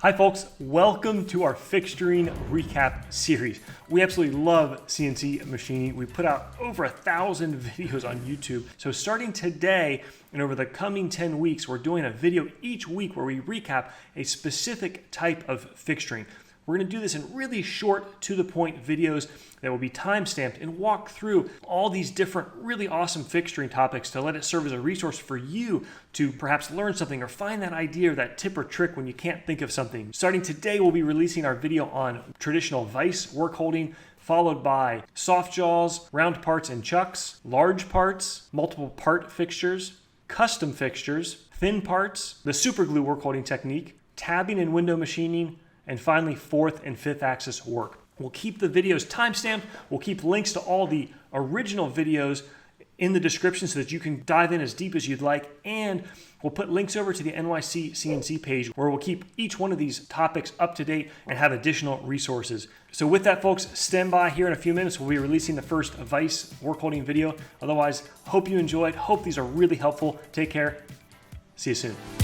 Hi folks, welcome to our Fixturing recap series. We absolutely love CNC machining. We put out over 1,000 videos on YouTube. So starting today and over the coming 10 weeks, we're doing a video each week where we recap a specific type of fixturing. We're going to do this in really short, to-the-point videos that will be time-stamped and walk through all these different really awesome fixturing topics to let it serve as a resource for you to perhaps learn something or find that idea or that tip or trick when you can't think of something. Starting today, we'll be releasing our video on traditional vise work holding, followed by soft jaws, round parts and chucks, large parts, multiple part fixtures, custom fixtures, thin parts, the superglue work holding technique, tabbing and window machining, and finally, fourth and fifth axis work. We'll keep the videos timestamped. We'll keep links to all the original videos in the description so that you can dive in as deep as you'd like. And we'll put links over to the NYC CNC page where we'll keep each one of these topics up to date and have additional resources. So with that, folks, stand by here in a few minutes. We'll be releasing the first vise work holding video. Otherwise, hope you enjoyed. Hope these are really helpful. Take care. See you soon.